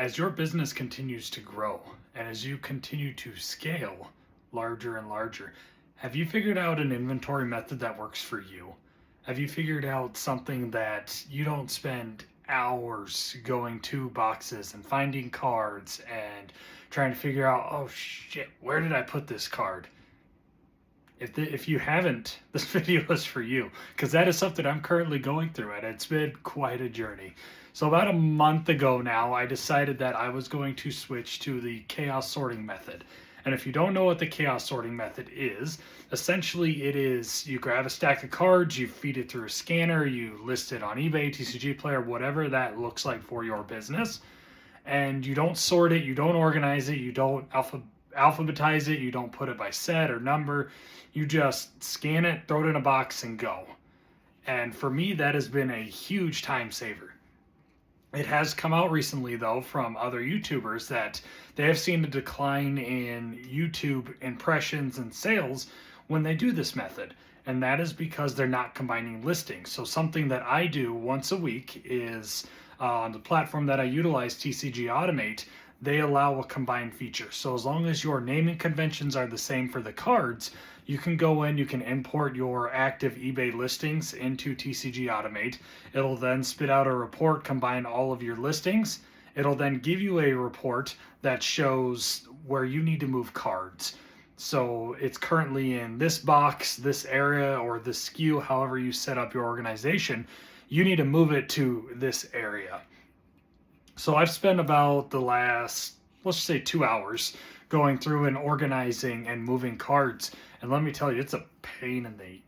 As your business continues to grow and as you continue to scale larger and larger, have you figured out an inventory method that works for you? Have you figured out something that you don't spend hours going to boxes and finding cards and trying to figure out, oh shit, where did I put this card? If you haven't, this video is for you because that is something I'm currently going through, and it's been quite a journey. So about a month ago now, I decided that I was going to switch to the chaos sorting method. And if you don't know what the chaos sorting method is, essentially it is you grab a stack of cards, you feed it through a scanner, you list it on eBay, TCG Player, whatever that looks like for your business, and you don't sort it, you don't organize it, you don't alphabetize it, you don't put it by set or number. You just scan it, throw it in a box, and go. And for me, that has been a huge time saver. It has come out recently, though, from other YouTubers that they have seen a decline in YouTube impressions and sales when they do this method. And that is because they're not combining listings. So something that I do once a week is on the platform that I utilize, TCG Automate, they allow a combined feature. So as long as your naming conventions are the same for the cards, you can go in, you can import your active eBay listings into TCG Automate. It'll then spit out a report, combine all of your listings. It'll then give you a report that shows where you need to move cards. So it's currently in this box, this area, or this SKU, however you set up your organization. You need to move it to this area. So I've spent about the last, let's say 2 hours going through and organizing and moving cards. And let me tell you, it's a pain in the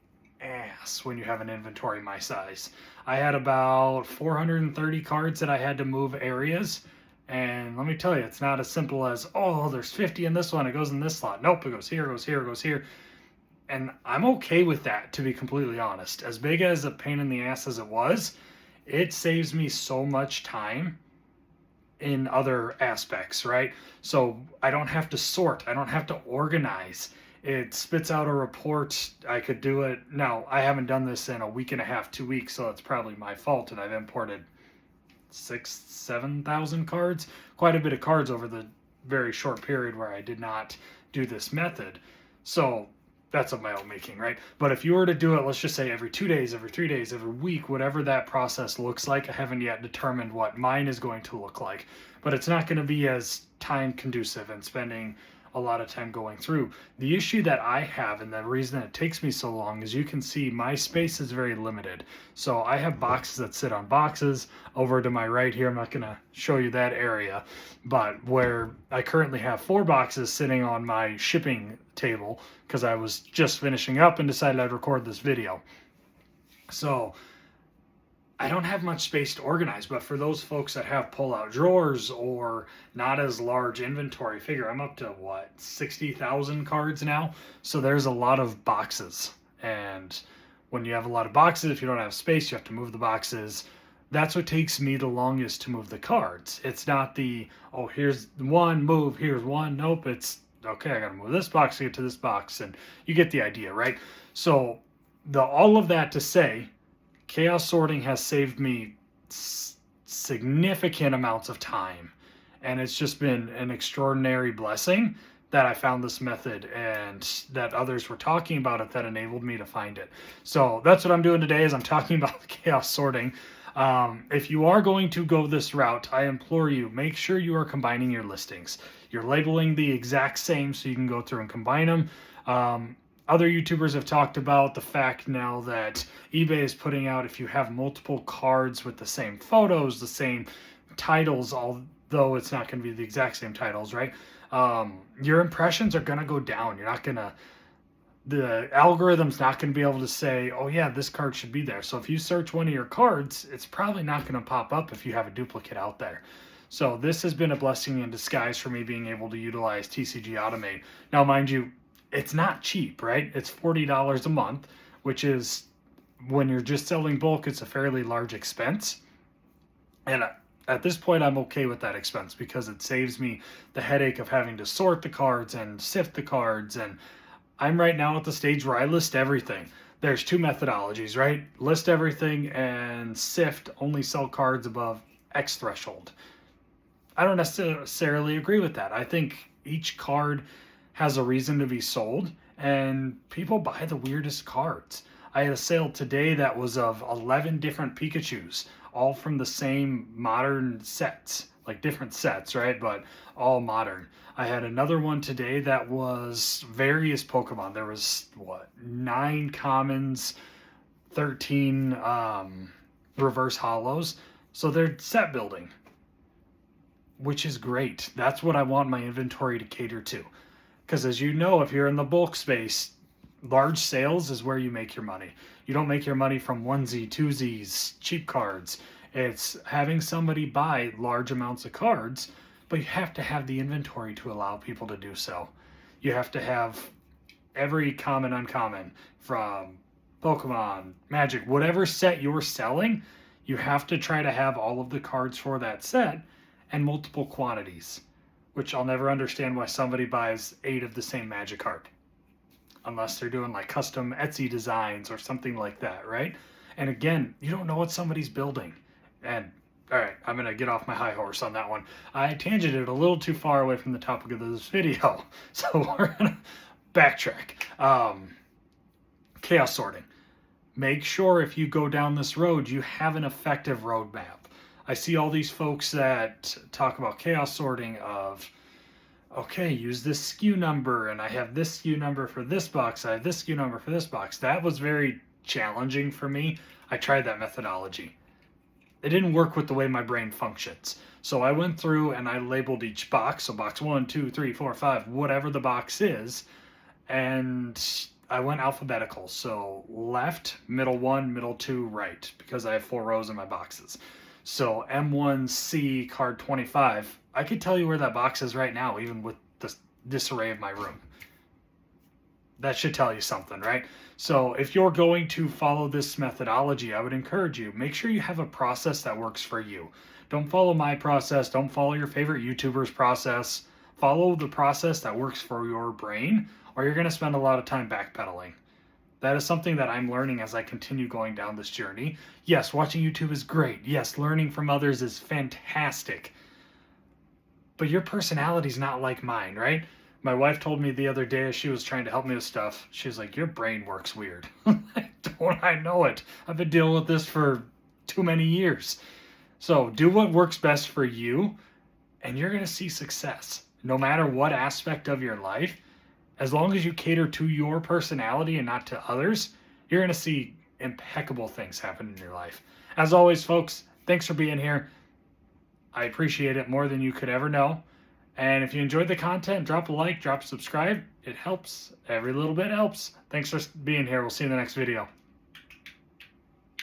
ass when you have an inventory my size. I had about 430 cards that I had to move areas. And let me tell you, it's not as simple as, oh, there's 50 in this one, it goes in this slot. Nope, it goes here, it goes here, it goes here. And I'm okay with that, to be completely honest. As big as a pain in the ass as it was, it saves me so much time in other aspects, right? So I don't have to sort, I don't have to organize. It spits out a report. I could do it. Now, I haven't done this in a week and a half, 2 weeks, so it's probably my fault, and I've imported 7,000 cards, quite a bit of cards over the very short period where I did not do this method. So that's of my own making, right? But if you were to do it, let's just say every 2 days, every 3 days, every week, whatever that process looks like, I haven't yet determined what mine is going to look like. But it's not going to be as time conducive and spending a lot of time going through. The issue that I have, and the reason it takes me so long, is you can see my space is very limited. So I have boxes that sit on boxes. Over to my right here, I'm not going to show you that area, but where I currently have 4 boxes sitting on my shipping table because I was just finishing up and decided I'd record this video. So I don't have much space to organize, but for those folks that have pull-out drawers or not as large inventory, figure I'm up to, what, 60,000 cards now? So there's a lot of boxes. And when you have a lot of boxes, if you don't have space, you have to move the boxes. That's what takes me the longest to move the cards. It's not the, oh, here's one, move, here's one. Nope, it's, okay, I gotta move this box to get to this box. And you get the idea, right? So all of that to say, chaos sorting has saved me significant amounts of time, and it's just been an extraordinary blessing that I found this method and that others were talking about it that enabled me to find it. So that's what I'm doing today, is I'm talking about chaos sorting. If you are going to go this route, I implore you, make sure you are combining your listings. You're labeling the exact same so you can go through and combine them. Other YouTubers have talked about the fact now that eBay is putting out, if you have multiple cards with the same photos, the same titles, although it's not going to be the exact same titles, right? Your impressions are going to go down. The algorithm's not going to be able to say, oh yeah, this card should be there. So if you search one of your cards, it's probably not going to pop up if you have a duplicate out there. So this has been a blessing in disguise for me, being able to utilize TCG Automate. Now, mind you, it's not cheap, right? It's $40 a month, which is, when you're just selling bulk, it's a fairly large expense. And at this point, I'm okay with that expense because it saves me the headache of having to sort the cards and sift the cards. And I'm right now at the stage where I list everything. There's 2 methodologies, right? List everything, and sift, only sell cards above X threshold. I don't necessarily agree with that. I think each card has a reason to be sold, and people buy the weirdest cards. I had a sale today that was of 11 different Pikachus, all from the same modern sets, like different sets, right? But all modern. I had another one today that was various Pokemon. There was, what, 9 commons, 13 reverse hollows. So they're set building, which is great. That's what I want my inventory to cater to. Because as you know, if you're in the bulk space, large sales is where you make your money. You don't make your money from onesie, twosies, cheap cards. It's having somebody buy large amounts of cards, but you have to have the inventory to allow people to do so. You have to have every common, uncommon from Pokemon, Magic, whatever set you're selling, you have to try to have all of the cards for that set and multiple quantities, which I'll never understand why somebody buys 8 of the same Magic card. Unless they're doing like custom Etsy designs or something like that, right? And again, you don't know what somebody's building. And all right, I'm going to get off my high horse on that one. I tangented a little too far away from the topic of this video. So we're going to backtrack. Chaos sorting. Make sure if you go down this road, you have an effective roadmap. I see all these folks that talk about chaos sorting of, okay, use this SKU number, and I have this SKU number for this box, I have this SKU number for this box. That was very challenging for me. I tried that methodology. It didn't work with the way my brain functions. So I went through and I labeled each box, so box 1, 2, 3, 4, 5, whatever the box is, and I went alphabetical. So left, middle 1, middle 2, right, because I have 4 rows in my boxes. So M1C card 25, I could tell you where that box is right now, even with this disarray of my room. That should tell you something, right? So if you're going to follow this methodology, I would encourage you, make sure you have a process that works for you. Don't follow my process. Don't follow your favorite YouTuber's process. Follow the process that works for your brain, or you're going to spend a lot of time backpedaling. That is something that I'm learning as I continue going down this journey. Yes, watching YouTube is great. Yes, learning from others is fantastic. But your personality is not like mine, right? My wife told me the other day as she was trying to help me with stuff, she was like, your brain works weird. Don't I know it? I've been dealing with this for too many years. So do what works best for you, and you're going to see success. No matter what aspect of your life, as long as you cater to your personality and not to others, you're going to see impeccable things happen in your life. As always, folks, thanks for being here. I appreciate it more than you could ever know. And if you enjoyed the content, drop a like, drop a subscribe. It helps. Every little bit helps. Thanks for being here. We'll see you in the next video.